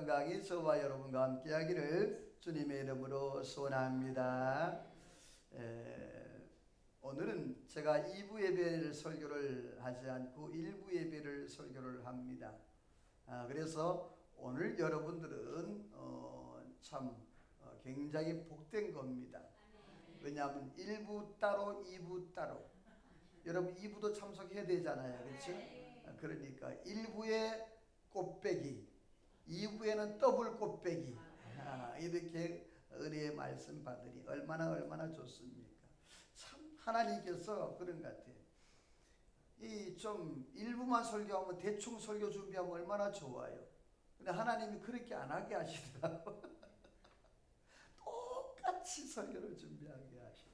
강의 저와 여러분과 함께 하기를 주님의 이름으로 소원합니다. 오늘은 제가 2부 예배를 설교를 하지 않고 1부 예배를 설교를 합니다. 그래서 오늘 여러분들은 굉장히 복된 겁니다. 왜냐하면 1부 따로 2부 따로, 여러분 2부도 참석해야 되잖아요. 그렇죠? 그러니까 1부에 꽃배기, 2부에는 더블 꽃배기, 이렇게 은혜의 말씀 받으니 얼마나 좋습니까? 참 하나님께서 그런 것 같아요. 이 좀 1부만 설교하면 대충 설교 준비하면 얼마나 좋아요. 근데 하나님이 그렇게 안 하게 하시더라고. 똑같이 설교를 준비하게 하시고,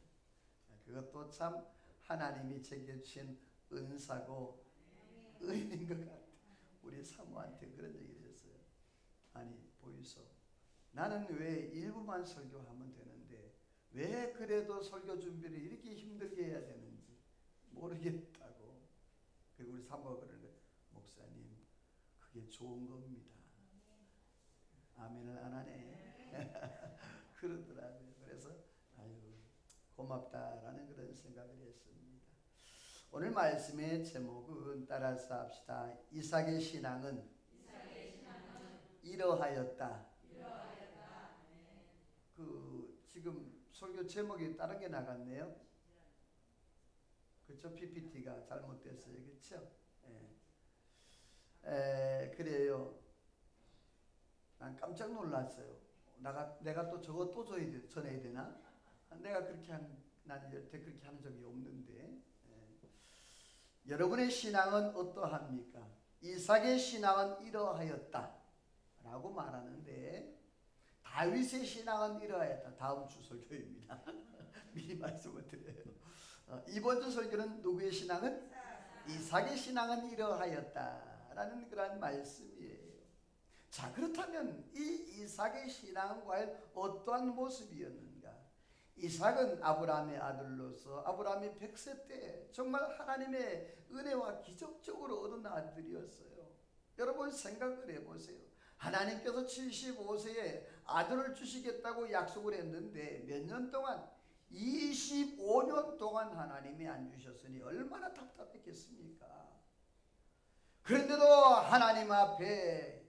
그것도 참 하나님이 제게 주신 은사고 은혜인 것 같아요. 우리 사모한테 그런 얘기를 했어요. 아니 보이소, 나는 왜 1부만 설교하면 되는데 왜 그래도 설교 준비를 이렇게 힘들게 해야 되는지 모르겠다고. 그리고 우리 사모가 그러는데, 목사님 그게 좋은 겁니다. 아멘을 안 하네. 그러더라고요. 그래서 아유 고맙다라는 그런 생각을 했습니다. 오늘 말씀의 제목은 따라서 합시다. 이삭의 신앙은 이러하였다. 지금 설교 제목이 다른 게 나갔네요. 그렇죠? PPT가 잘못됐어요. 그렇죠? 그래요. 난 깜짝 놀랐어요. 내가 또 저거 또 전해야 되나? 내가 난 여태 그렇게 한 적이 없는데. 여러분의 신앙은 어떠합니까? 이삭의 신앙은 이러하였다 라고 말하는데, 다윗의 신앙은 이러하였다. 다음 주 설교입니다. 미리 말씀을 드려요. 이번 주 설교는 누구의 신앙은? 이삭의 신앙은 이러하였다 라는 그런 말씀이에요. 자, 그렇다면 이 이삭의 신앙은 과연 어떠한 모습이었는가? 이삭은 아브라함의 아들로서 아브라함이 100세 때 정말 하나님의 은혜와 기적적으로 얻은 아들이었어요. 여러분 생각을 해보세요. 하나님께서 75세에 아들을 주시겠다고 약속을 했는데 몇 년 동안? 25년 동안 하나님이 안 주셨으니 얼마나 답답했겠습니까? 그런데도 하나님 앞에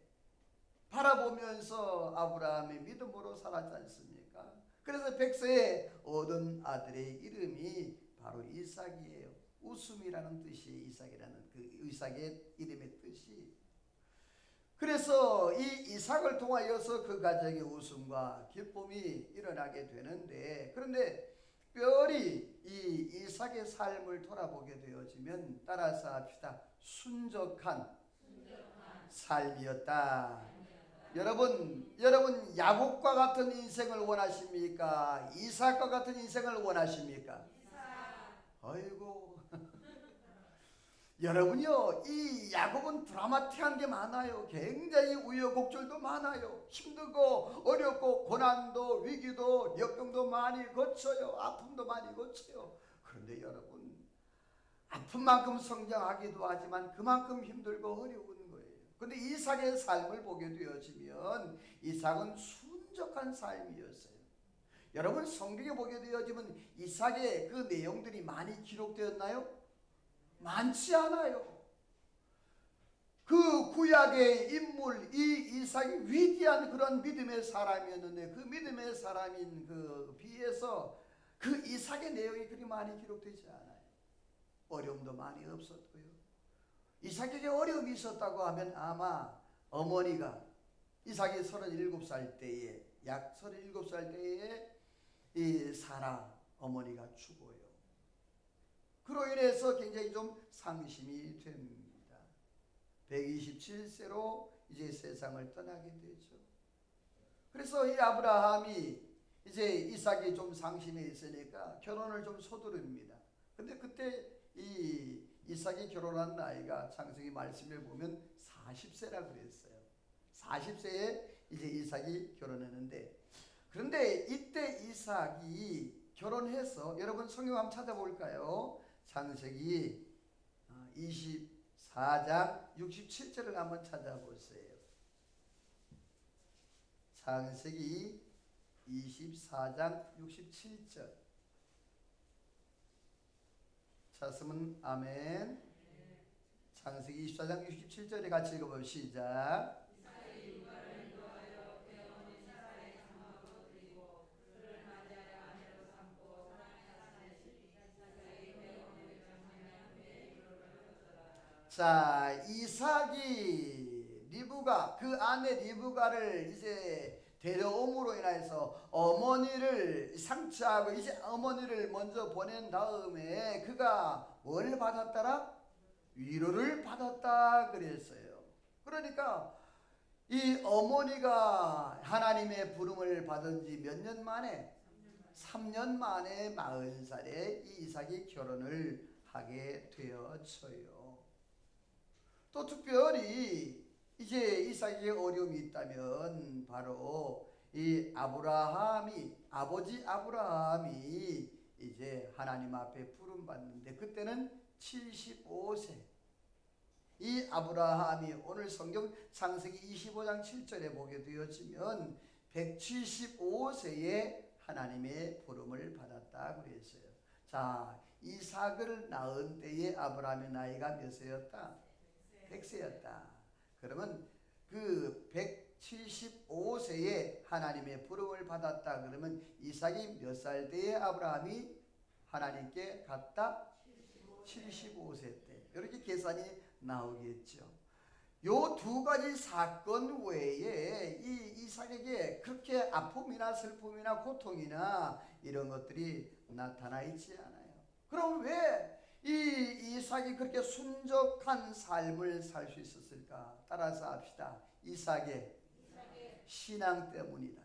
바라보면서 아브라함의 믿음으로 살았지 않습니까? 그래서 100세에 얻은 아들의 이름이 바로 이삭이에요. 웃음이라는 뜻이 이삭이라는 그 이삭의 이름의 뜻이. 그래서 이 이삭을 통하여서 그 가정의 웃음과 기쁨이 일어나게 되는데, 그런데 특별히 이 이삭의 삶을 돌아보게 되어지면 따라서 합시다. 순적한 삶이었다. 여러분 야곱과 같은 인생을 원하십니까? 이삭과 같은 인생을 원하십니까? 아이고 여러분요, 이 야곱은 드라마틱한 게 많아요. 굉장히 우여곡절도 많아요. 힘들고 어렵고 고난도 위기도 역경도 많이 거쳐요. 아픔도 많이 거쳐요. 그런데 여러분, 아픈 만큼 성장하기도 하지만 그만큼 힘들고 어려운 거예요. 그런데 이삭의 삶을 보게 되어지면 이삭은 순적한 삶이었어요. 여러분 성경에 보게 되어지면 이삭의 그 내용들이 많이 기록되었나요? 많지 않아요. 그 구약의 인물 이 이삭이 위대한 그런 믿음의 사람이었는데, 그 믿음의 사람인 그 비해서 그 이삭의 내용이 그리 많이 기록되지 않아요. 어려움도 많이 없었고요. 이삭에게 어려움이 있었다고 하면 아마 어머니가 이삭이 37살 때에, 약 37살 때에 이 사라 어머니가 죽어요. 그로 인해서 굉장히 좀 상심이 됩니다. 127세로 이제 세상을 떠나게 되죠. 그래서 이 아브라함이 이제 이삭이 좀 상심해 있으니까 결혼을 좀 서두릅니다. 근데 그때 이 이삭이 결혼한 나이가 창세기 말씀을 보면 40세라 그랬어요. 40세에 이제 이삭이 결혼했는데, 그런데 이때 이삭이 결혼해서, 여러분 성경 한번 찾아볼까요? 창세기 24장 67절을 한번 찾아보세요. 창세기 24장 67절. 찾으면 아멘. 창세기 24장 67절에 같이 읽어보면 시작. 자, 이삭이 리브가 그 아내 리브가를 이제 데려옴으로 인해서 어머니를 상처하고 이제 어머니를 먼저 보낸 다음에 그가 뭘 받았더라? 위로를 받았다 그랬어요. 그러니까 이 어머니가 하나님의 부름을 받은 지 몇 년 만에? 3년 만에 40살에 이 이삭이 결혼을 하게 되었어요. 또 특별히 이제 이삭에게 어려움이 있다면 바로 이 아버지 아브라함이 이제 하나님 앞에 부름 받는데 그때는 75세. 이 아브라함이 오늘 성경 창세기 25장 7절에 보게 되어지면 175세에 하나님의 부름을 받았다 그랬어요. 자, 이삭을 낳은 때에 아브라함의 나이가 몇 세였다? 100세였다. 그러면 그 175세에 하나님의 부름을 받았다. 그러면 이삭이 몇 살 때에 아브라함이 하나님께 갔다? 75세 때. 이렇게 계산이 나오겠죠. 요 두 가지 사건 외에 이 이삭에게 그렇게 아픔이나 슬픔이나 고통이나 이런 것들이 나타나 있지 않아요. 그럼 왜 이 이삭이 그렇게 순적한 삶을 살 수 있었을까? 따라서 합시다. 이삭의 신앙 때문이다.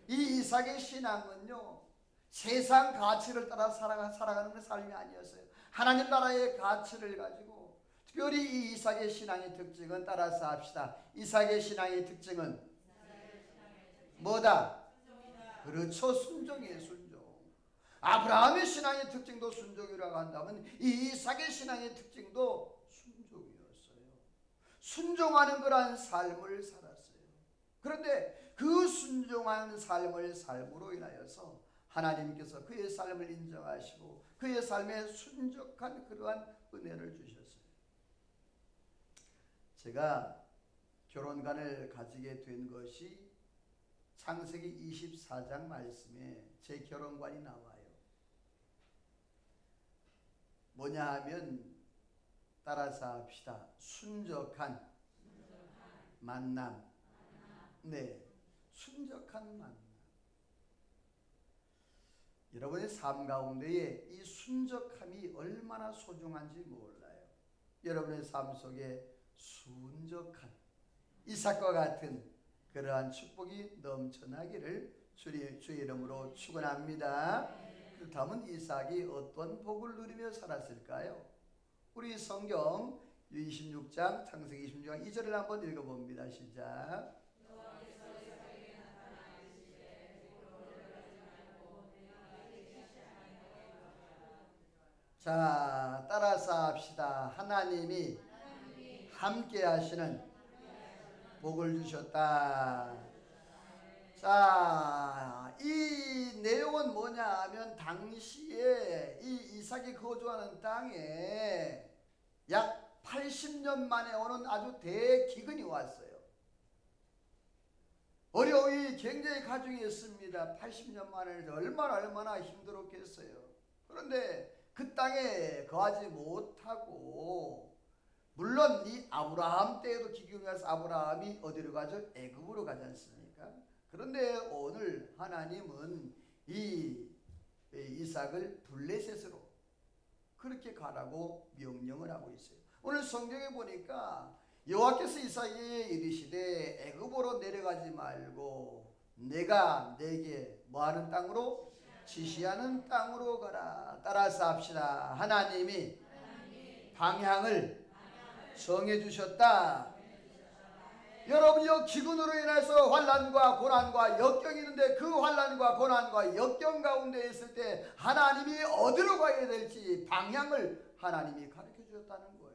이 이삭의 신앙은요, 세상 가치를 따라 살아가는 삶이 아니었어요. 하나님 나라의 가치를 가지고, 특별히 이 이삭의 신앙의 특징은 따라서 합시다. 이삭의 신앙의 특징은 뭐다? 그렇죠. 순종이에요. 순종. 아브라함의 신앙의 특징도 순종이라고 한다면 이 이삭의 신앙의 특징도 순종이었어요. 순종하는 그러한 삶을 살았어요. 그런데 그 순종하는 삶을 삶으로 인하여서 하나님께서 그의 삶을 인정하시고 그의 삶에 순적한 그러한 은혜를 주셨어요. 제가 결혼관을 가지게 된 것이 창세기 24장 말씀에 제 결혼관이 나와요. 뭐냐 하면 따라서 합시다. 순적한 만남. 네, 순적한 만남. 여러분의 삶 가운데에 이 순적함이 얼마나 소중한지 몰라요. 여러분의 삶 속에 순적한 이삭과 같은 그러한 축복이 넘쳐나기를 주의 이름으로 축원합니다. 그렇다면 이삭이 어떤 복을 누리며 살았을까요? 우리 성경 26장 창세기 26장 2절을 한번 읽어봅니다. 시작. 자, 따라서 합시다. 하나님이 함께 하시는 복을 주셨다. 자, 이 내용은 뭐냐 하면 당시에 이 이삭이 거주하는 땅에 약 80년 만에 오는 아주 대기근이 왔어요. 어려움이 굉장히 가중했습니다. 80년 만에 얼마나 힘들었겠어요. 그런데 그 땅에 거하지 못하고 물론 이 아브라함 때에도 기근이 와서 아브라함이 어디로 가죠? 애굽으로 가지 않습니까? 그런데 오늘 하나님은 이 이삭을 블레셋으로 그렇게 가라고 명령을 하고 있어요. 오늘 성경에 보니까 여호와께서 이삭에게 이르시되 애굽으로 내려가지 말고 내가 내게 뭐하는 땅으로? 지시하는 땅으로 가라. 따라서 합시다. 하나님이 방향을 정해 주셨다. 여러분, 이 기근으로 인해서 환난과 고난과 역경이 있는데 그 환난과 고난과 역경 가운데 있을 때 하나님이 어디로 가야 될지 방향을 하나님이 가르쳐 주셨다는 거예요.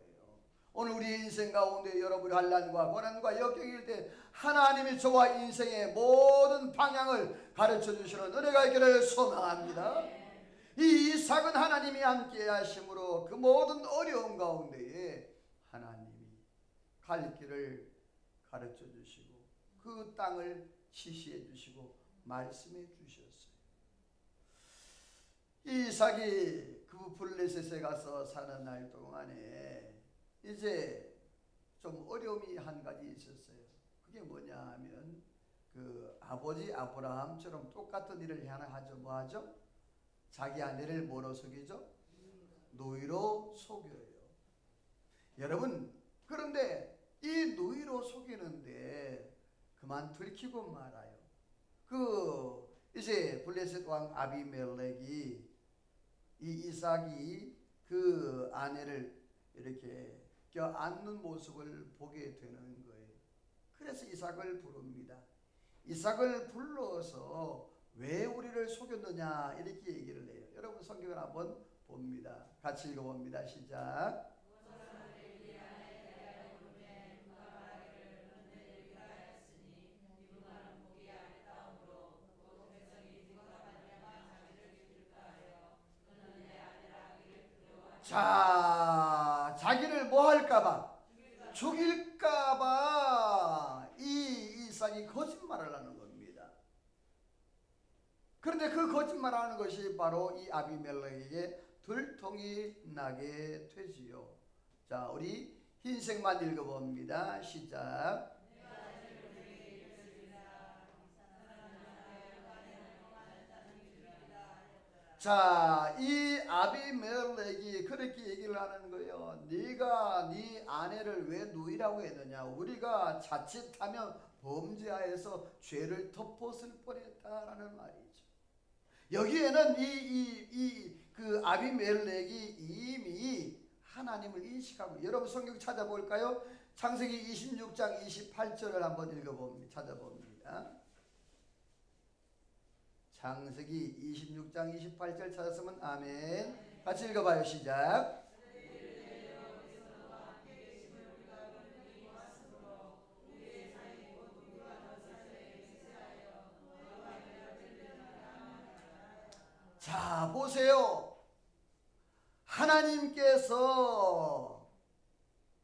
오늘 우리 인생 가운데 여러분의 환난과 고난과 역경일 때 하나님이 저와 인생의 모든 방향을 가르쳐 주시는 은혜가 있기를 소망합니다. 이 이삭은 하나님이 함께 하심으로 그 모든 어려움 가운데에 하나님이 갈 길을 가르쳐 주시고 그 땅을 지시해 주시고 말씀해 주셨어요. 이삭이 그 블레셋에 가서 사는 날 동안에 이제 좀 어려움이 한 가지 있었어요. 그게 뭐냐 하면 그 아버지 아브라함처럼 똑같은 일을 하나 하죠. 뭐 하죠? 자기 아내를 뭐로 속이죠? 노이로 속여요. 여러분, 그런데 이 노이로 속이는데 그만 들키고 말아요. 이제 블레셋 왕 아비멜렉이 이 이삭이 그 아내를 이렇게 껴안는 모습을 보게 되는 거예요. 그래서 이삭을 부릅니다. 이삭을 불러서 왜 우리를 속였느냐 이렇게 얘기를 해요. 여러분 성경을 한번 봅니다. 같이 읽어봅니다. 시작. 자, 자기를 뭐 할까봐? 죽일까봐 이 이삭이 거짓말을 하는 겁니다. 그런데 그 거짓말하는 것이 바로 이 아비멜렉에게 들통이 나게 되지요. 자, 우리 흰색만 읽어봅니다. 시작. 자, 이 아비멜렉이 그렇게 얘기를 하는 거예요. 네가 네 아내를 왜 누이라고 했느냐? 우리가 자칫하면 범죄하여서 죄를 덮었을 뻔했다라는 말이죠. 여기에는 그 아비멜렉이 이미 하나님을 인식하고, 여러분 성경 찾아볼까요? 창세기 26장 28절을 한번 읽어봅니다. 찾아봅니다. 창세기 26장 28절 찾았으면 아멘. 같이 읽어봐요. 시작. 자, 보세요. 하나님께서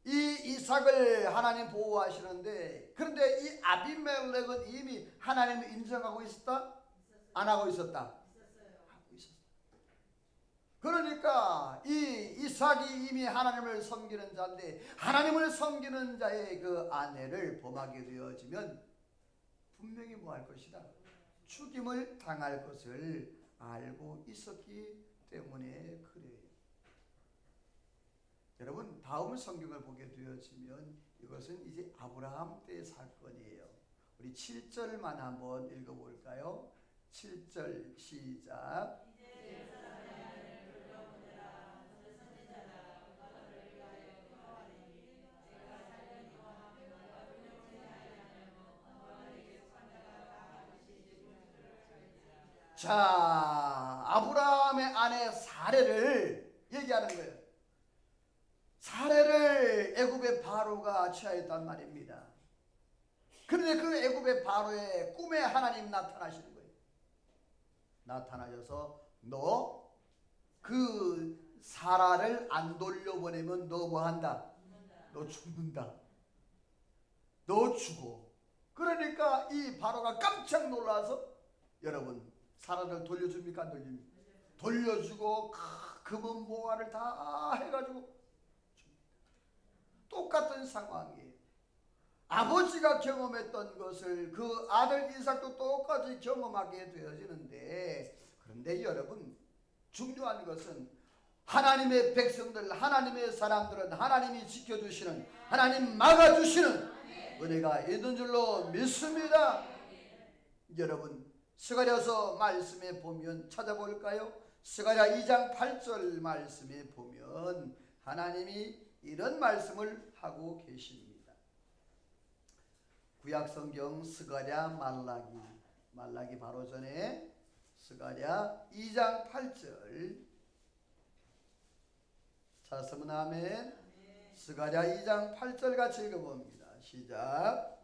이 이삭을 하나님 보호하시는데, 그런데 이 아비멜렉은 이미 하나님을 인정하고 있었다? 안 하고 있었다? 하고 있었다. 그러니까 이 이삭이 이미 하나님을 섬기는 자인데, 하나님을 섬기는 자의 그 아내를 범하게 되어지면 분명히 뭐 할 것이다? 죽임을 당할 것을 알고 있었기 때문에 그래요. 여러분, 다음 성경을 보게 되어지면 이것은 이제 아브라함 때의 사건이에요. 우리 7절만 한번 읽어볼까요? 7절 시작. 자, 아브라함의 아내 사레를 얘기하는 거예요. 사레를 애굽의 바로가 취하였단 말입니다. 그런데 그 애굽의 바로의 꿈에 하나님 나타나시는 거예요. 나타나셔서 너 그 사라를 안 돌려보내면 너 뭐 한다? 너 죽는다. 너 죽어. 그러니까 이 바로가 깜짝 놀라서, 여러분 사라를 돌려줍니까? 안 돌립니까? 돌려주고 금은 보화를 다 해가지고 똑같은 상황이에요. 아버지가 경험했던 것을 그 아들 이삭도 똑같이 경험하게 되어지는데, 그런데 여러분 중요한 것은 하나님의 백성들, 하나님의 사람들은 하나님이 지켜주시는, 하나님 막아주시는 은혜가 있는 줄로 믿습니다. 여러분 스가랴서 말씀에 보면 찾아볼까요? 스가랴 2장 8절 말씀에 보면 하나님이 이런 말씀을 하고 계십니다. 구약성경 스가랴 말라기 바로 전에 스가랴 2장 8절 찾았으면 아멘. 스가랴 2장 8절 같이 읽어봅니다. 시작.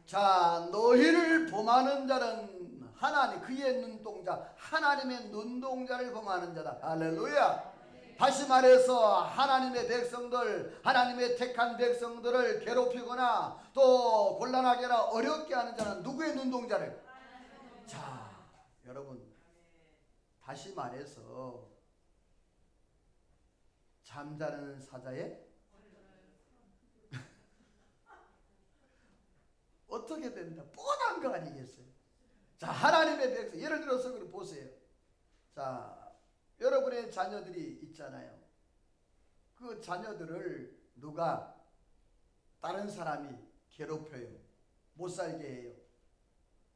자, 너희를 범하는 자는 하나님, 그의 눈동자, 하나님의 눈동자를 범하는 자다. 할렐루야. 다시 말해서 하나님의 백성들, 하나님의 택한 백성들을 괴롭히거나 또 곤란하게 하나 어렵게 하는 자는 누구의 눈동자를? 자, 여러분, 다시 말해서 잠자는 사자의 어떻게 된다? 뻔한 거 아니겠어요? 자, 하나님의 백성, 예를 들어서 그걸 보세요. 자, 여러분의 자녀들이 있잖아요. 그 자녀들을 누가 다른 사람이 괴롭혀요. 못 살게 해요.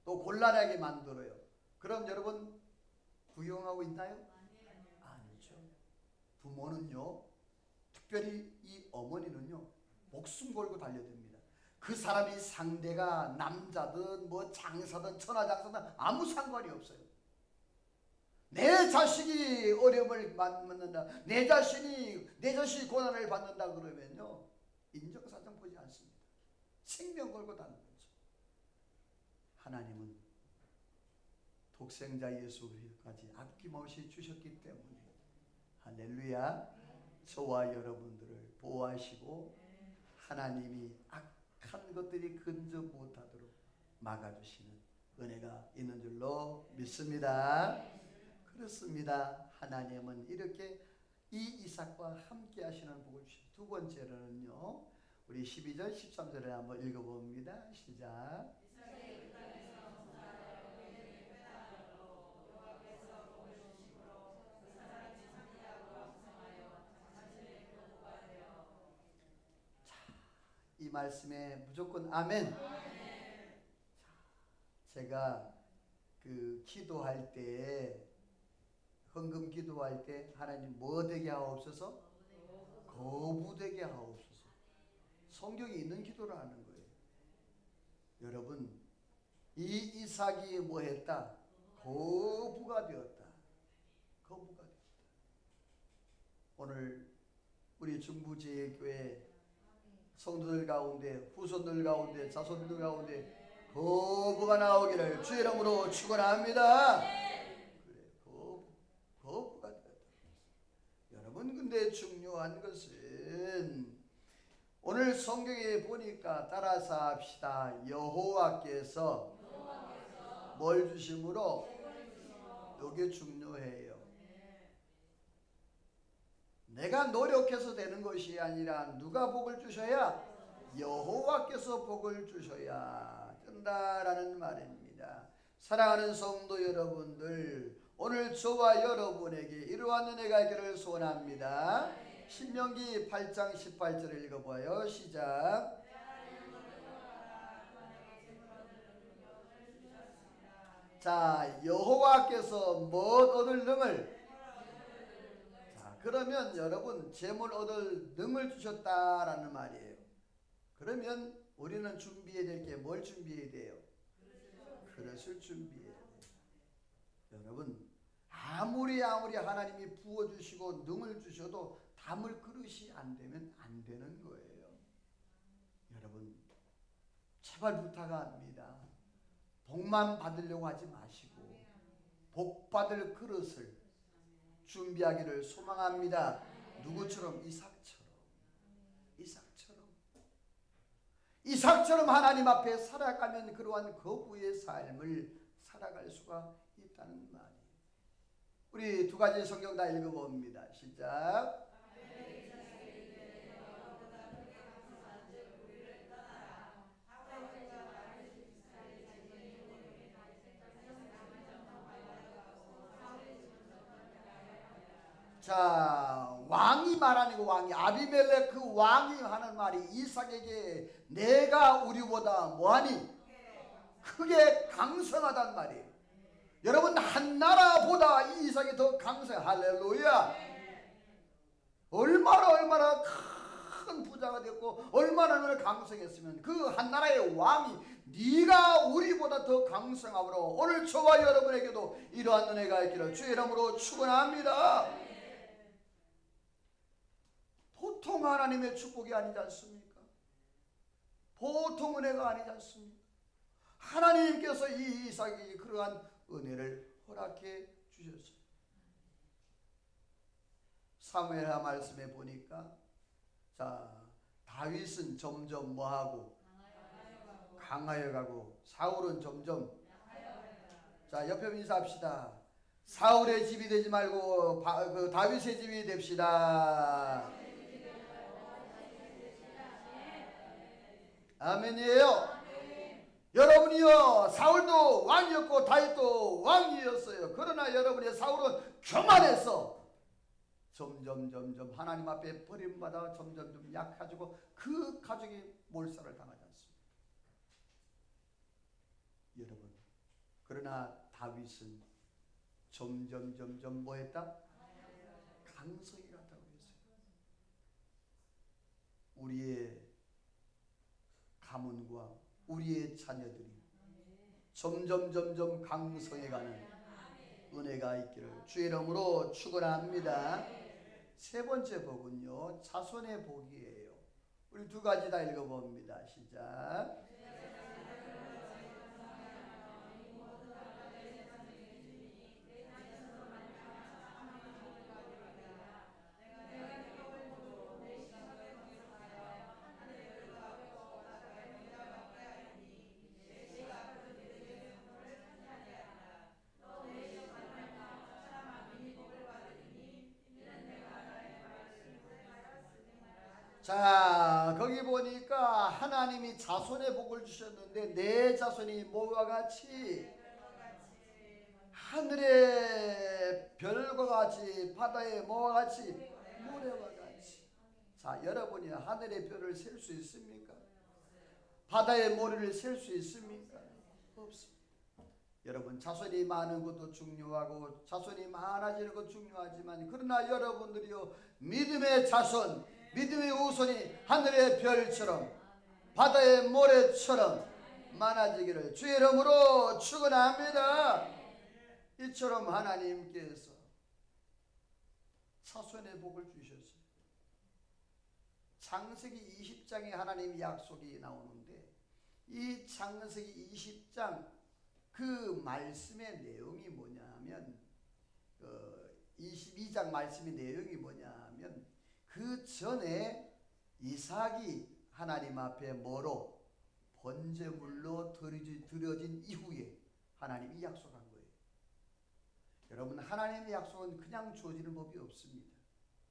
또 곤란하게 만들어요. 그럼 여러분 구경하고 있나요? 아니죠. 부모는요, 특별히 이 어머니는요, 목숨 걸고 달려듭니다. 그 사람이 상대가 남자든 뭐 장사든 천하장사든 아무 상관이 없어요. 내 자식이 어려움을 받는다, 내 자식이 고난을 받는다 그러면요, 인정사정 보지 않습니다. 생명 걸고 다는 거죠. 하나님은 독생자 예수 그리스도까지 아낌없이 주셨기 때문에 할렐루야, 저와 여러분들을 보호하시고 하나님이 악한 것들이 근접 못하도록 막아주시는 은혜가 있는 줄로 믿습니다. 그렇습니다. 하나님은 이렇게 이 이삭과 함께 하시는 복을 주시고, 두 번째로는요, 우리 12절 13절에 한번 읽어봅니다. 시작. 이 말씀에 무조건 아멘. 제가 그 기도할 때, 헌금 기도할 때 하나님 뭐 되게 하옵소서? 거부되게 하옵소서. 성경에 있는 기도를 하는 거예요. 여러분, 이 이삭이 뭐 했다? 거부가 되었다. 거부가 되었다. 오늘 우리 중부제일교회 성도들 가운데, 후손들 가운데, 자손들 가운데 거부가 나오기를 주의 이름으로 축원합니다. 그래, 거부가 되었다. 여러분, 근데 중요한 것은 오늘 성경에 보니까 따라서 합시다. 여호와께서 뭘 주심으로? 이게 중요해요. 내가 노력해서 되는 것이 아니라 누가 복을 주셔야? 여호와께서 복을 주셔야 된다라는 말입니다. 사랑하는 성도 여러분들, 오늘 저와 여러분에게 이러한 은혜가 있기를 소원합니다. 신명기 8장 18절을 읽어봐요. 시작. 자, 여호와께서 무엇 얻을 능을? 그러면 여러분, 재물 얻을 능을 주셨다라는 말이에요. 그러면 우리는 준비해야 될 게 뭘 준비해야 돼요? 그릇을 준비해야 돼요. 여러분, 아무리 하나님이 부어주시고 능을 주셔도 담을 그릇이 안 되면 안 되는 거예요. 여러분, 제발 부탁합니다. 복만 받으려고 하지 마시고 복 받을 그릇을 준비하기를 소망합니다. 누구처럼? 이삭처럼 하나님 앞에 살아가면 그러한 거부의 삶을 살아갈 수가 있다는 말이에요. 우리 두 가지 성경 다 읽어봅니다. 시작. 자, 왕이 말하는 거, 왕이 아비멜렉 그 왕이 하는 말이 이삭에게 내가 우리보다 뭐하니? 크게 강성하단 말이에요. 여러분, 한 나라보다 이 이삭이 더 강성해. 할렐루야. 얼마나 큰 부자가 됐고 얼마나 강성했으면 그 한 나라의 왕이 네가 우리보다 더 강성하므로 오늘 저와 여러분에게도 이러한 은혜가 있기를 주의 이름으로 축원합니다. 보통 하나님의 축복이 아니지 않습니까? 보통 은혜가 아니지 않습니까? 하나님께서 이 이삭에게 그러한 은혜를 허락해 주셨어요. 사무엘하 말씀에 보니까 자 다윗은 점점 뭐하고 강하여 가고 사울은 점점 자 옆에 인사합시다. 사울의 집이 되지 말고 그 다윗의 집이 됩시다. 아멘이에요. 여러분이요 사울도 왕이었고 다윗도 왕이었어요. 그러나 여러분의 사울은 교만해서 점점 하나님 앞에 버림받아 점점 약해지고 그 가족이 몰살을 당하지 않습니다. 여러분 그러나 다윗은 점점 뭐했다? 강성이 같다고 했어요. 우리의 가문과 우리의 자녀들이 점점 강성해가는 은혜가 있기를 주의 이름으로 축원합니다. 세 번째 복은요 자손의 복이에요. 우리 두 가지 다 읽어봅니다. 시작. 자 거기 보니까 하나님이 자손의 복을 주셨는데 내 자손이 뭐와 같이 하늘의 별과 같이 바다의 뭐와 같이 모래와 같이. 자 여러분이 하늘의 별을 셀 수 있습니까? 바다의 모래를 셀 수 있습니까? 없습니다. 여러분 자손이 많은 것도 중요하고 자손이 많아지는 것도 중요하지만 그러나 여러분들이요 믿음의 자손 믿음의 후손이 하늘의 별처럼 바다의 모래처럼 많아지기를 주의 이름으로 축원합니다. 이처럼 하나님께서 자손의 복을 주셨어요. 창세기 20장에 하나님의 약속이 나오는데 이 창세기 20장 그 말씀의 내용이 뭐냐면 22장 말씀의 내용이 뭐냐면 그 전에 이삭이 하나님 앞에 뭐로 번제물로 드려진 이후에 하나님이 약속한 거예요. 여러분 하나님의 약속은 그냥 주어지는 법이 없습니다.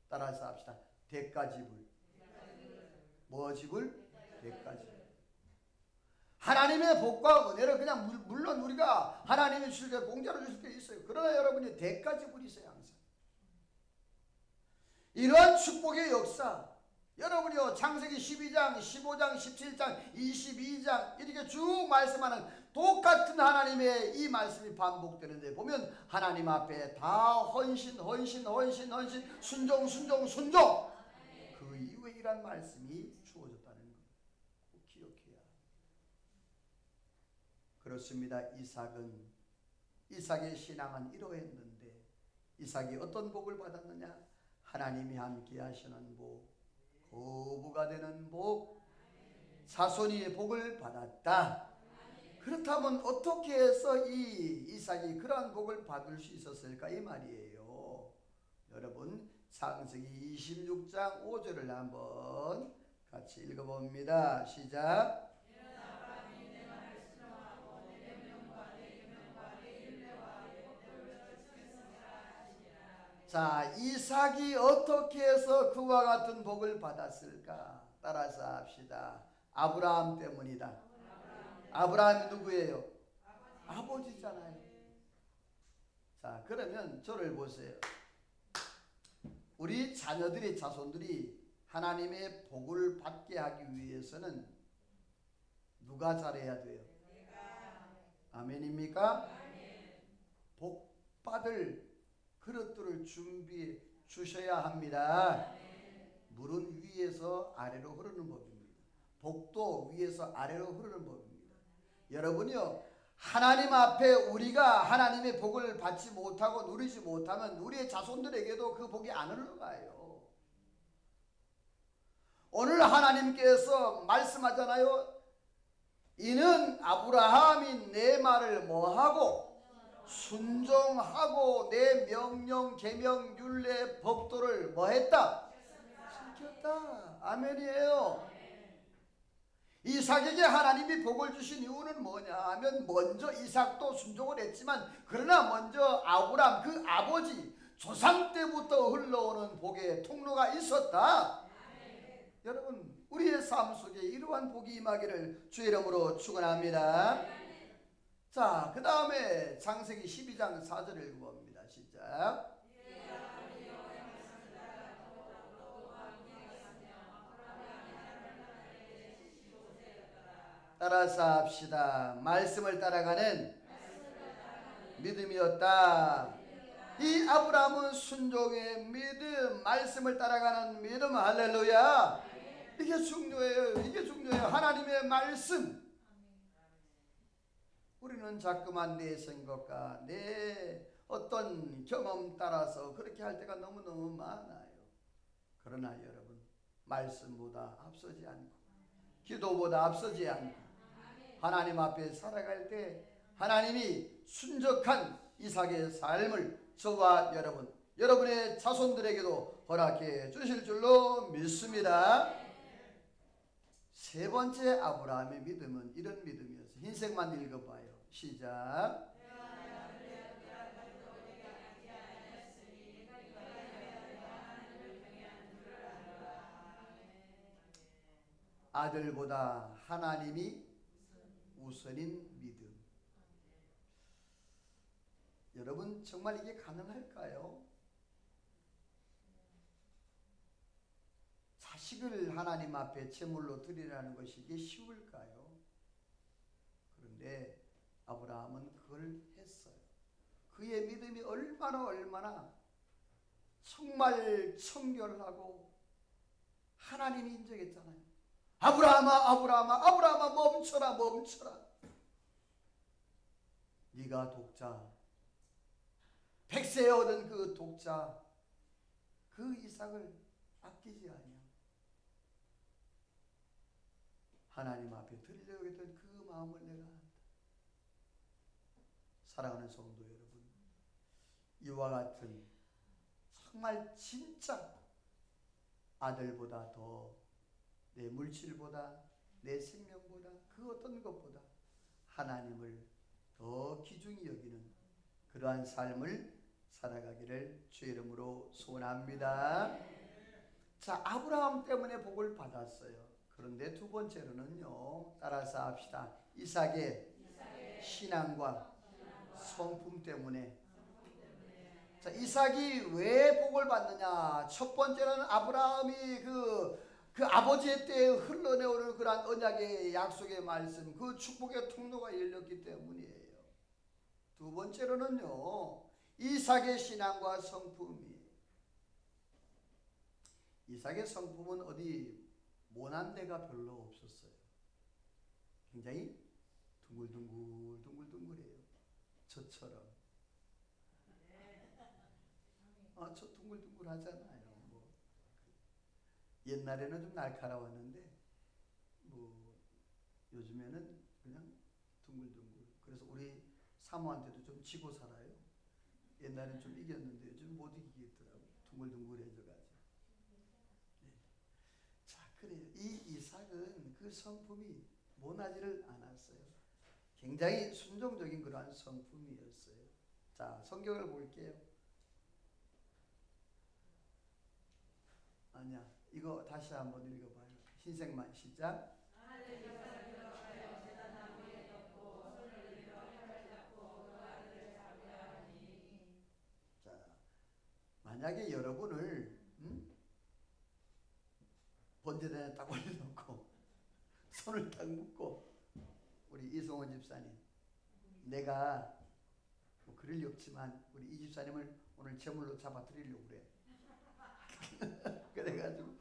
따라서 합시다. 대가지불. 뭐 지불? 대가지불. 하나님의 복과 은혜를 그냥 물론 우리가 하나님이 주실 때 공짜로 주실 때 있어요. 그러나 여러분이 대가지불이 있어요. 항상. 이러한 축복의 역사 여러분이요 창세기 12장 15장 17장 22장 이렇게 쭉 말씀하는 똑같은 하나님의 이 말씀이 반복되는데 보면 하나님 앞에 다 헌신 순종 그 이후에 이란 말씀이 주어졌다는 것 꼭 기억해야. 그렇습니다. 이삭의 신앙은 이러했는데 이삭이 어떤 복을 받았느냐? 하나님이 함께 하시는 복, 거부가 되는 복, 자손이 복을 받았다. 그렇다면 어떻게 해서 이 이삭이 그러한 복을 받을 수 있었을까 이 말이에요. 여러분 창세기 26장 5절을 한번 같이 읽어봅니다. 시작. 자, 이삭이 어떻게 해서 그와 같은 복을 받았을까? 따라서 합시다. 아브라함 때문이다. 아브라함이 누구예요? 아버지잖아요. 자, 그러면 저를 보세요. 우리 자녀들의 자손들이 하나님의 복을 받게 하기 위해서는 누가 잘해야 돼요? 아멘입니까? 복 받을 그릇들을 준비해 주셔야 합니다. 물은 위에서 아래로 흐르는 법입니다. 복도 위에서 아래로 흐르는 법입니다. 여러분이요, 하나님 앞에 우리가 하나님의 복을 받지 못하고 누리지 못하면 우리의 자손들에게도 그 복이 안 흘러가요. 오늘 하나님께서 말씀하잖아요. 이는 아브라함이 내 말을 뭐하고 순종하고 내 명령 계명 율례 법도를 뭐했다? 지켰다. 아멘이에요. 이삭에게 하나님이 복을 주신 이유는 뭐냐 하면, 먼저 이삭도 순종을 했지만 그러나 먼저 아브라함 그 아버지 조상 때부터 흘러오는 복의 통로가 있었다. 여러분, 우리의 삶 속에 이러한 복이 임하기를 주의 이름으로 축원합니다. 자, 그 다음에 창세기 12장 4절을 읽어봅니다. 시작. 따라서 합시다. 말씀을 따라가는 믿음이었다. 이 아브라함은 순종의 믿음, 말씀을 따라가는 믿음. 할렐루야. 이게 중요해요. 이게 중요해요. 하나님의 말씀. 우리는 자꾸만 내 생각과 내 어떤 경험 따라서 그렇게 할 때가 너무너무 많아요. 그러나 여러분, 말씀보다 앞서지 않고 기도보다 앞서지 않고 하나님 앞에 살아갈 때 하나님이 순적한 이삭의 삶을 저와 여러분, 여러분의 자손들에게도 허락해 주실 줄로 믿습니다. 세 번째 아브라함의 믿음은 이런 믿음이었어요. 흰색만 읽어봐요. 시작. 아들보다 하나님이 우선인 믿음. 여러분, 정말 이게 가능할까요? 자식을 하나님 앞에 제물로 드리라는 것이 이게 쉬울까요? 그런데 아브라함은 그걸 했어요. 그의 믿음이 얼마나 정말 청결하고 하나님이 인정했잖아요. 아브라함아, 아브라함아, 아브라함아, 멈춰라, 멈춰라. 네가 독자, 백세에 얻은 그 독자, 그 이삭을 아끼지 아니야. 하나님 앞에 드리려고 했던 그 마음을 내가 한다. 사랑하는 성도 여러분, 이와 같은 정말 진짜 아들보다 더, 내 물질보다, 내 생명보다, 그 어떤 것보다 하나님을 더 귀중히 여기는 그러한 삶을 살아가기를 주의 이름으로 소원합니다. 자, 아브라함 때문에 복을 받았어요. 그런데 두 번째로는요, 따라서 합시다. 이삭의 신앙과 성품 때문에. 자, 이삭이 왜 복을 받느냐? 첫 번째는 아브라함이 그 아버지의 때에 흘러내오는 그러한 언약의 약속의 말씀, 그 축복의 통로가 열렸기 때문이에요. 두 번째로는요, 이삭의 신앙과 성품이에요. 이삭의 성품은 어디 모난 데가 별로 없었어요. 굉장히 둥글둥글해요. 저처럼. 저 둥글둥글 하잖아요. 뭐 옛날에는 좀 날카로웠는데 요즘에는 그냥 둥글둥글. 그래서 우리 사모한테도 좀 지고 살아요. 옛날엔 좀 이겼는데 요즘 못 이기겠더라고. 둥글둥글해져가지고. 네. 자, 그래요. 이 이삭은 그 성품이 모나지를 않았어요. 굉장히 순종적인 그러한 성품이었어요. 자, 성경을 볼게요. 아니야, 이거 다시 한번 읽어봐요. 흰색만 시작. 자, 만약에 여러분을 번제단에 딱 올려놓고 손을 딱 묶고, 우리 이성원 집사님, 내가 뭐 그럴 리 없지만 우리 이 집사님을 오늘 제물로 잡아 드리려고 그래. 그래가지고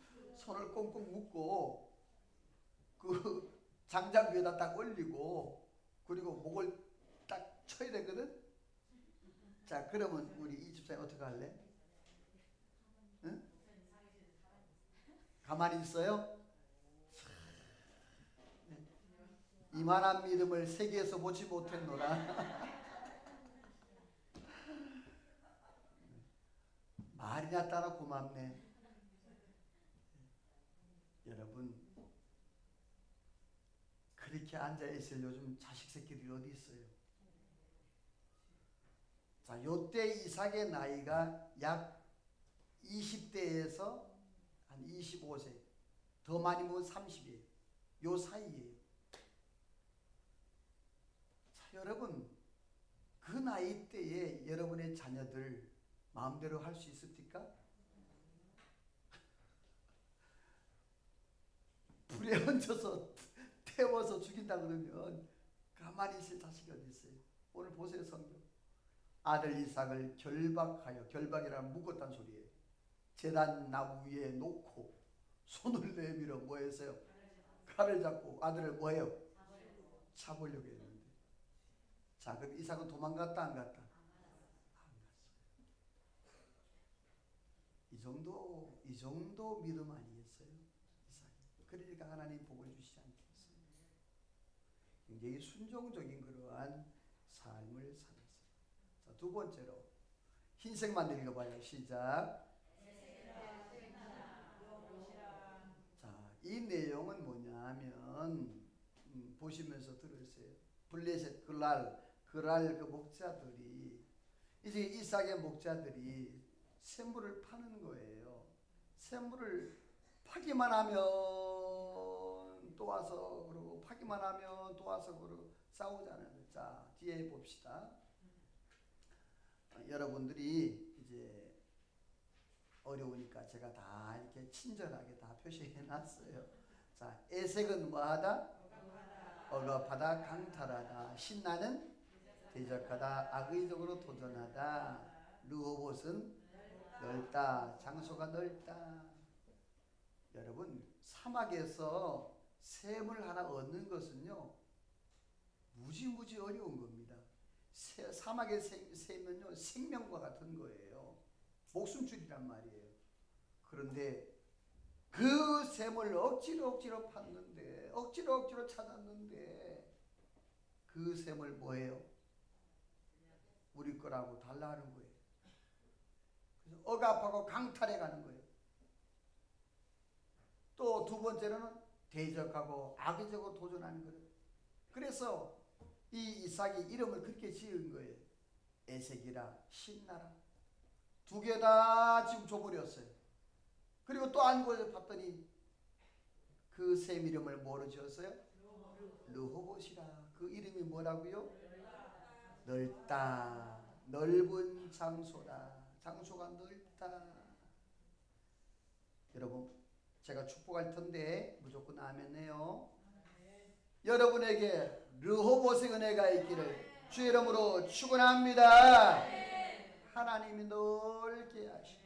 손을 꽁꽁 묶고 그 장작 위에다 딱 올리고 그리고 목을 딱 쳐야 되거든. 자, 그러면 우리 이 집사님 어떻게 할래? 응? 가만히 있어요? 이만한 믿음을 세계에서 보지 못했노라. 말이나 따라 고맙네. 여러분, 그렇게 앉아있을 요즘 자식 새끼들이 어디 있어요? 자, 요때 이삭의 나이가 약 20대에서 한 25세, 더 많이 보면 30이에요. 요 사이에요. 자, 여러분, 그 나이 때에 여러분의 자녀들 마음대로 할 수 있습니까? 불에 얹어서 태워서 죽인다 그러면 가만히 있을 자식이 어디 있어요? 오늘 보세요, 성경. 아들 이삭을 결박하여, 결박이라는 묶었다는 소리예요. 제단 나무 위에 놓고 손을 내밀어 뭐 했어요? 칼을 잡고 아들을 뭐 해요? 잡으려고 했는데. 자, 그럼 이삭은 도망갔다 안 갔다? 안 갔어요. 이 정도 믿음 아니겠어요? 이삭이. 그러니까 하나님 복을 주시지 않겠어요? 굉장히 순종적인 그러한 삶을 살았어요. 자, 두 번째로 흰색만 읽어봐요. 시작. 자, 이 내용은 뭐냐 하면 보시면서 들으세요. 블레셋 그랄 그 목자들이 이제 이삭의 목자들이 샘물을 파는 거예요. 샘물을 파기만 하면 또 와서 그러고 파기만 하면 또 와서 그러고 싸우잖아요. 자, 뒤에 봅시다. 여러분들이 이제 어려우니까 제가 다 이렇게 친절하게 다 표시해 놨어요. 자, 에색은 뭐하다? 억압하다, 강탈하다. 신나는 대적하다, 악의적으로 도전하다. 르호봇은 넓다, 장소가 넓다. 여러분, 사막에서 샘을 하나 얻는 것은요 무지무지 어려운 겁니다. 사막의 샘은요 생명과 같은 거예요. 목숨줄이란 말이에요. 그런데 그 샘을 억지로 팠는데, 억지로 찾았는데 그 샘을 뭐예요? 우리 거라고 달라 하는 거예요. 그래서 억압하고 강탈해 가는 거예요. 또 두 번째로는 대적하고 악의적으로 도전하는 거예요. 그래서 이 이삭이 이름을 그렇게 지은 거예요. 에색이라, 신나라. 두 개 다 지금 줘버렸어요. 그리고 또 안고 봤더니 그 샘 이름을 뭐로 지었어요? 르호봇이라. 그 이름이 뭐라고요? 넓다. 넓은 장소다. 장소가 넓다. 여러분, 제가 축복할 텐데 무조건 아멘해요. 여러분에게 르호봇의 은혜가 있기를 주의 이름으로 축원합니다. 하나님이 넓게 하시고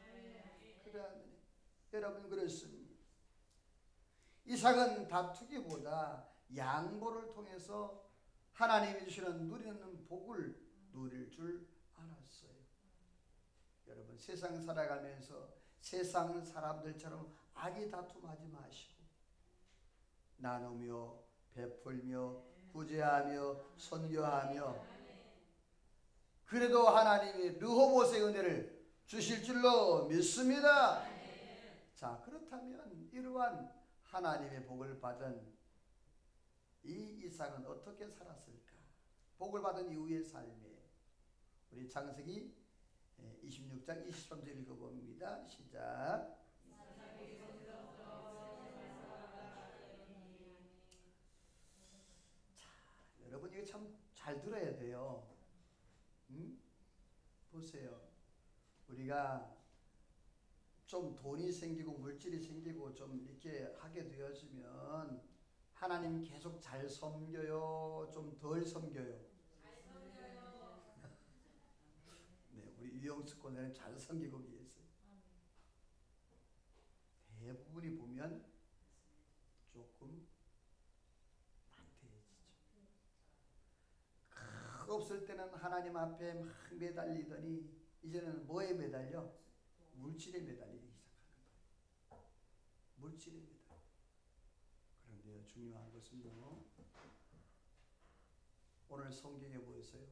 그러면 여러분 그렇습니다. 이삭은 다투기보다 양보를 통해서 하나님이 주시는 누리는 복을 누릴 줄 알았어요. 여러분, 세상 살아가면서 세상 사람들처럼 악의 다툼하지 마시고 나누며 베풀며 구제하며 선교하며, 그래도 하나님이 르호봇의 은혜를 주실 줄로 믿습니다. 자, 그렇다면 이러한 하나님의 복을 받은 이 이삭은 어떻게 살았을까? 복을 받은 이후의 삶에 우리 창세기 26장 23절 읽어봅니다. 시작. 자, 여러분 이거 참 잘 들어야 돼요. 보세요. 우리가 좀 돈이 생기고 물질이 생기고 좀 이렇게 하게 되어지면 하나님 계속 잘 섬겨요? 좀 덜 섬겨요? 잘 섬겨요. 네, 우리 유영수 권사님 잘 섬기고 계세요. 대부분이 보면 이전에는 하나님 앞에 막 매달리더니 이제는 뭐에 매달려? 물질에 매달리기 시작하는 거예요. 물질에 매달려. 그런데요, 중요한 것은요, 오늘 성경에 보였어요.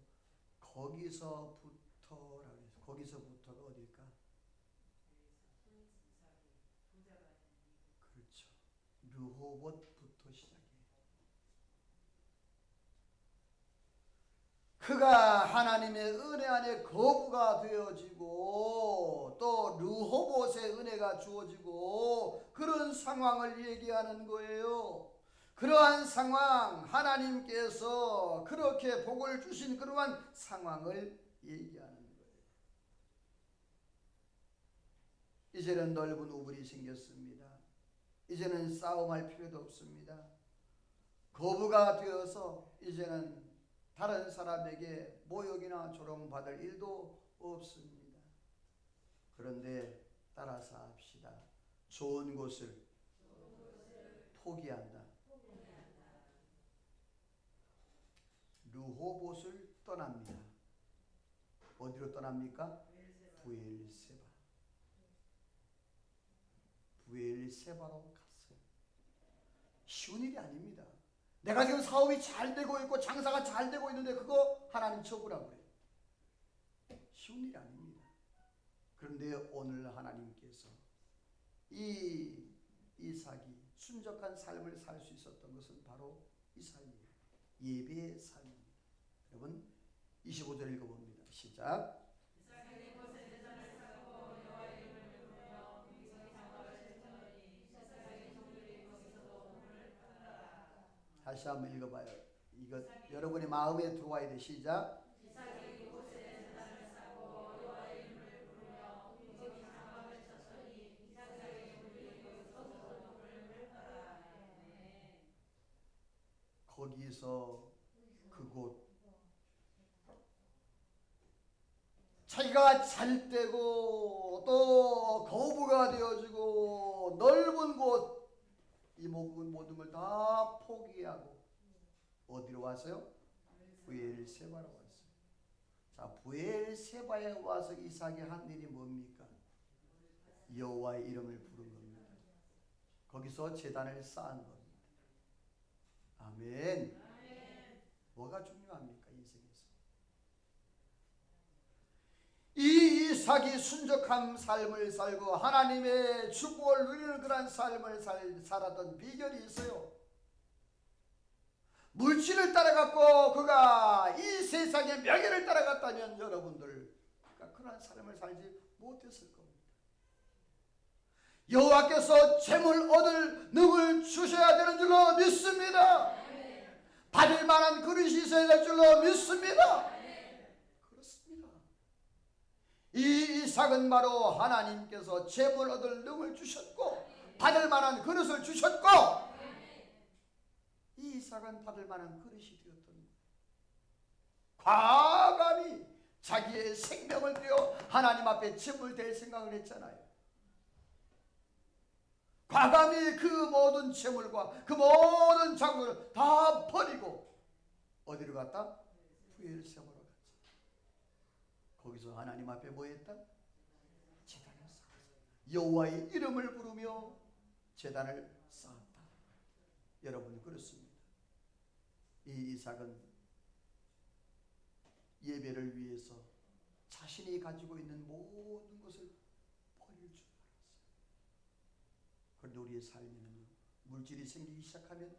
거기서부터라고 해서 거기서부터가 어딜까? 그렇죠. 르호봇부터 시작해요. 그가 하나님의 은혜 안에 거부가 되어지고 또 르호봇의 은혜가 주어지고 그런 상황을 얘기하는 거예요. 그러한 상황, 하나님께서 그렇게 복을 주신 그러한 상황을 얘기하는 거예요. 이제는 넓은 우물이 생겼습니다. 이제는 싸움할 필요도 없습니다. 거부가 되어서 이제는 다른 사람에게 모욕이나 조롱받을 일도 없습니다. 그런데 따라서 합시다. 좋은 곳을 포기한다. 르호봇을 떠납니다. 어디로 떠납니까? 브엘세바. 브엘세바로 갔어요. 쉬운 일이 아닙니다. 내가 지금 사업이 잘 되고 있고 장사가 잘 되고 있는데 그거 하나님 쳐보라고 그래요. 쉬운 일이 아닙니다. 그런데 오늘 하나님께서 이 이삭이 순적한 삶을 살 수 있었던 것은 바로 이삭이에요. 예배의 삶입니다. 여러분 25절 읽어봅니다. 시작. 다시 한번 읽어봐요. 이거 여러분의 마음에 들어와야 돼. 시작. 거기서 그곳 자기가 잘 되고 또 거부가 되어지고 넓은 곳 이 모든 걸 다 포기하고 어디로 왔어요? 브엘세바로 왔어요. 자, 브엘세바에 와서 이삭이 한 일이 뭡니까? 여호와의 이름을 부른 겁니다. 거기서 제단을 쌓은 겁니다. 아멘. 뭐가 중요합니까? 인생에서 이 이삭이 순적한 삶을 살고 하나님의 축복을 누리는 그런 삶을 살았던 비결이 있어요. 물질을 따라갔고 그가 이 세상의 명예를 따라갔다면 여러분들 그런 삶을 살지 못했을 겁니다. 여호와께서 재물 얻을 능을 주셔야 되는 줄로 믿습니다. 받을 만한 그릇이 있어야 될 줄로 믿습니다. 이 이삭은 바로 하나님께서 재물 얻을 능을 주셨고 받을 만한 그릇을 주셨고 이 이삭은 받을 만한 그릇이 되었던 거예요. 과감히 자기의 생명을 들여 하나님 앞에 제물될 생각을 했잖아요. 과감히 그 모든 재물과 그 모든 자금을 다 버리고 어디로 갔다? 브엘세바로 갔죠. 거기서 하나님 앞에 뭐 했다? 제단을 쌓았다. 여호와의 이름을 부르며 제단을 쌓았다. 여러분 그렇습니다. 이 이삭은 예배를 위해서 자신이 가지고 있는 모든 것을 버릴 줄 알았어요. 그런데 우리의 삶에는 물질이 생기기 시작하면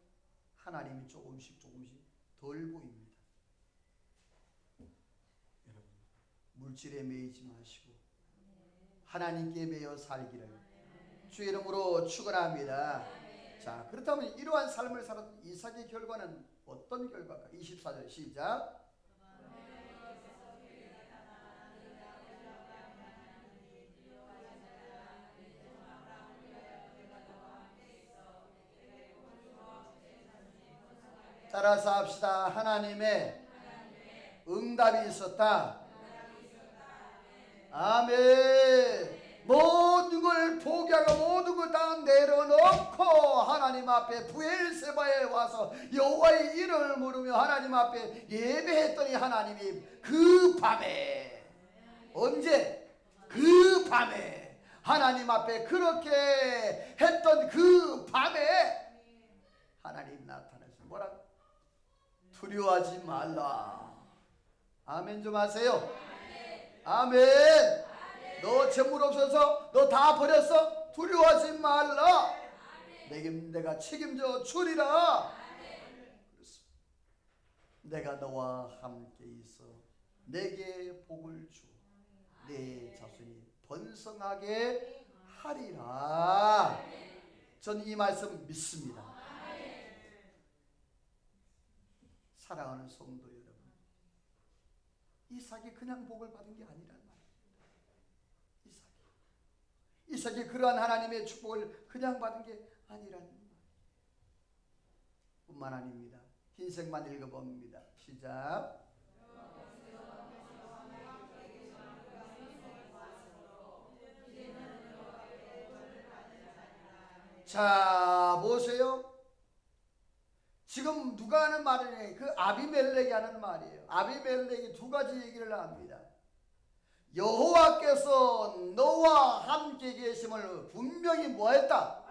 하나님이 조금씩 덜 보입니다. 여러분 물질에 매이지 마시고 하나님께 매여 살기를 주의 이름으로 축원합니다. 자, 그렇다면 이러한 삶을 살았던 이삭의 결과는 어떤 결과일까? 24절 시작. 따라서 합시다. 하나님의 응답이 있었다. 아멘. 모든 걸 포기하고 모든 걸 다 내려놓고 하나님 하나님 앞에 브엘세바에 와서 여호와의 이름을 부르며 하나님 앞에 예배했더니 하나님이 그 밤에, 언제? 그 밤에 하나님 앞에 그렇게 했던 그 밤에 하나님 나타나서 뭐라고? 두려워하지 말라. 아멘 좀 하세요. 아멘. 너 재물 없어서 너 다 버렸어? 두려워하지 말라. 내가 책임져 주리라. 그렇습니다. 내가 너와 함께 있어 내게 복을 주 내 자손이 번성하게 하리라. 저는 이 말씀 믿습니다. 사랑하는 성도 여러분, 이삭이 그냥 복을 받은 게 아니란 말이에요. 이삭이 그러한 하나님의 축복을 그냥 받은 게 아니란 말이에요. 뿐만 아닙니다. 흰색만 읽어봅니다. 시작. 자, 보세요. 지금 누가 하는 말이냐? 그 아비멜렉이 하는 말이에요. 아비멜렉이 두 가지 얘기를 합니다. 여호와께서 너와 함께 계심을 분명히 뭐했다?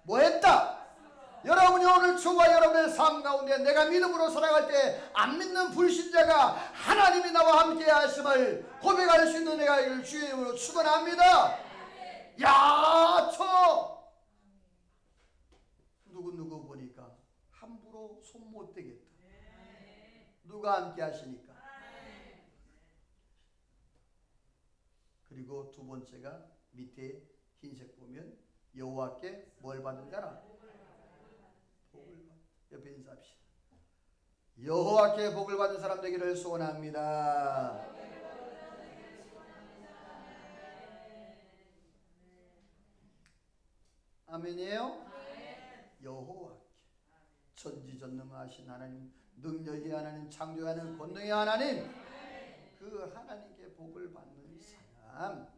뭐했다? 여러분이 오늘 저와 여러분의 삶 가운데 내가 믿음으로 살아갈 때 안 믿는 불신자가 하나님이 나와 함께 하심을 고백할 수 있는 내가 이를 주의 이름으로 축원합니다. 야, 저 누구 보니까 함부로 손 못 대겠다. 누가 함께 하시니까. 그리고 두 번째가 밑에 흰색 보면 여호와께 뭘 받은 자라? 복을 받. 옆에 인사합시다. 여호와께 복을 받은 사람 되기를 소원합니다. 아멘이에요? 여호와께, 전지전능하신 하나님, 능력의 하나님, 창조의 하나님, 권능의 하나님, 그 하나님께 복을 받는 사람.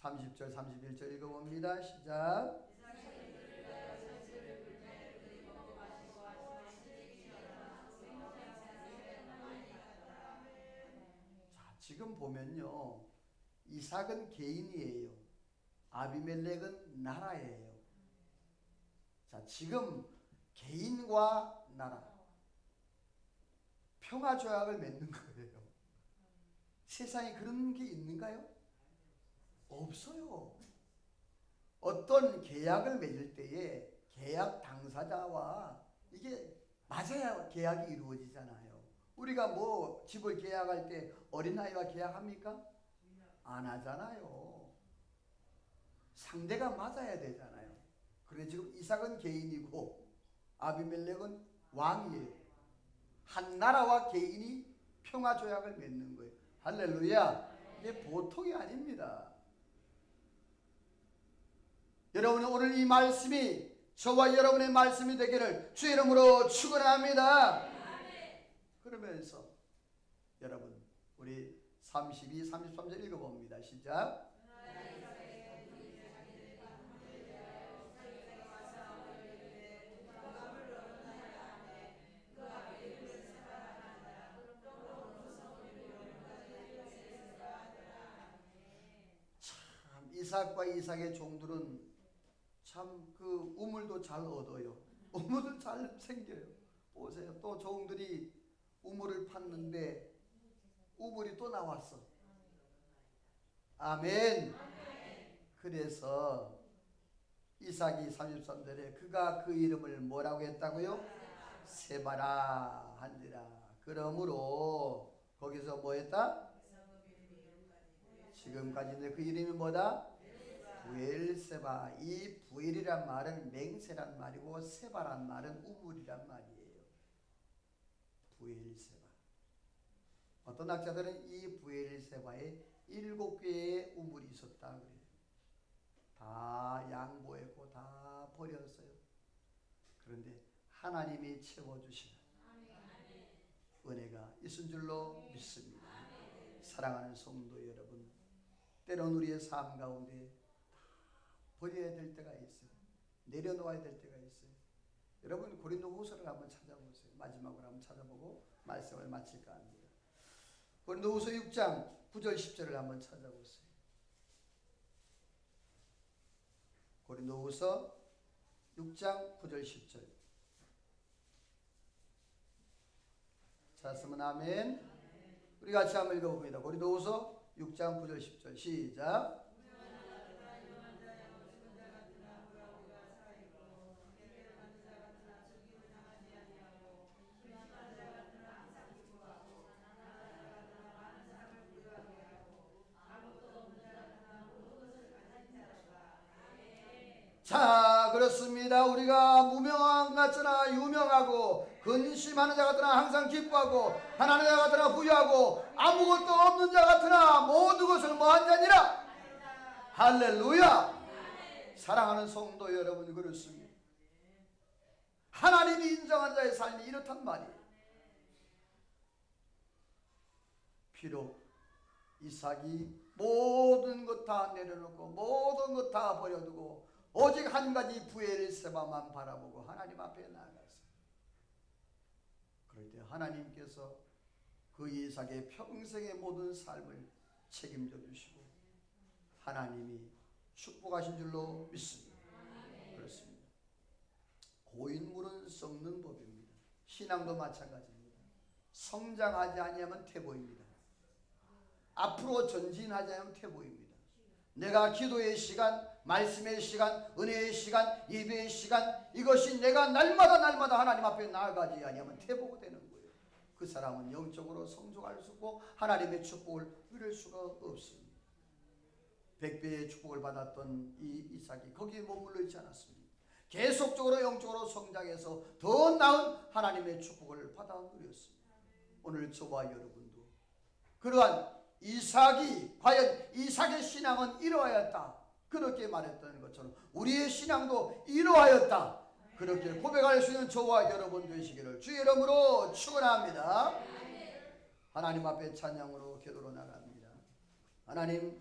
30절 31절 읽어봅니다. 시작. 자, 지금 보면요, 이삭은 개인이에요. 아비멜렉은 나라예요. 자, 지금 개인과 나라 평화 조약을 맺는 거예요. 세상에 그런 게 있는가요? 없어요. 어떤 계약을 맺을 때에 계약 당사자와 이게 맞아야 계약이 이루어지잖아요. 우리가 뭐 집을 계약할 때 어린아이와 계약합니까? 안 하잖아요. 상대가 맞아야 되잖아요. 그런데 지금 이삭은 개인이고 아비멜렉은 왕이에요. 한 나라와 개인이 평화 조약을 맺는 거예요. 할렐루야. 이게 보통이 아닙니다. 여러분, 오늘 이 말씀이 저와 여러분의 말씀이 되기를 주의 이름으로 축원합니다. 그러면서 여러분, 우리 32, 33절 읽어봅니다. 시작. 참 이삭과 이삭의 종들은 참 그 우물도 잘 얻어요. 우물도 잘 생겨요. 보세요. 또 종들이 우물을 팠는데 우물이 또 나왔어. 아멘. 그래서 이삭이 33절에 그가 그 이름을 뭐라고 했다고요? 세바라 한지라. 그러므로 거기서 뭐 했다? 지금까지는 그 이름이 뭐다? 부엘세바. 이 부엘이란 말은 맹세란 말이고 세바란 말은 우물이란 말이에요. 부엘세바. 어떤 학자들은 이 부엘세바에 7개의 우물이 있었다 그래요. 다 양보했고 다 버렸어요. 그런데 하나님이 채워주시는 은혜가 있은 줄로 믿습니다. 사랑하는 성도 여러분, 때론 우리의 삶 가운데 버려야 될 때가 있어요. 내려놓아야 될 때가 있어요. 여러분 고린도후서를 한번 찾아보세요. 마지막으로 한번 찾아보고 말씀을 마칠까 합니다. 고린도후서 6장 9절 10절을 한번 찾아보세요. 고린도후서 6장 9절 10절. 찾았으면 아멘. 우리 같이 한번 읽어봅니다. 고린도후서 6장 9절 10절 시작. 자, 그렇습니다. 우리가 무명한 같으나 유명하고 근심하는 자 같으나 항상 기뻐하고 하나님 자 같으나 부유하고 아무것도 없는 자 같으나 모든 것을 뭐한 자니라. 할렐루야. 사랑하는 성도 여러분, 그렇습니다. 하나님이 인정한 자의 삶이 이렇단 말이에요. 비록 이삭이 모든 것 다 내려놓고 모든 것 다 버려두고 오직 한 가지 브엘세바만 바라보고 하나님 앞에 나아갔어요. 그럴 때 하나님께서 그 이삭의 평생의 모든 삶을 책임져 주시고 하나님이 축복하신 줄로 믿습니다. 그렇습니다. 고인물은 썩는 법입니다. 신앙도 마찬가지입니다. 성장하지 아니하면 퇴보입니다. 앞으로 전진하지 않으면 퇴보입니다. 내가 기도의 시간, 말씀의 시간, 은혜의 시간, 예배의 시간, 이것이 내가 날마다 하나님 앞에 나아가지 아니하면 퇴보가 되는 거예요. 그 사람은 영적으로 성장할 수 없고 하나님의 축복을 누릴 수가 없습니다. 100배의 축복을 받았던 이 이삭이 거기에 머물러 있지 않았습니다. 계속적으로 영적으로 성장해서 더 나은 하나님의 축복을 받아 누렸습니다. 오늘 저와 여러분도 그러한 이삭이 과연 이삭의 신앙은 이러하였다 그렇게 말했던 것처럼 우리의 신앙도 이러하였다 그렇게 고백할 수 있는 저와 여러분 되시기를 주의 이름으로 축원합니다. 하나님 앞에 찬양으로 기도로 나갑니다. 하나님,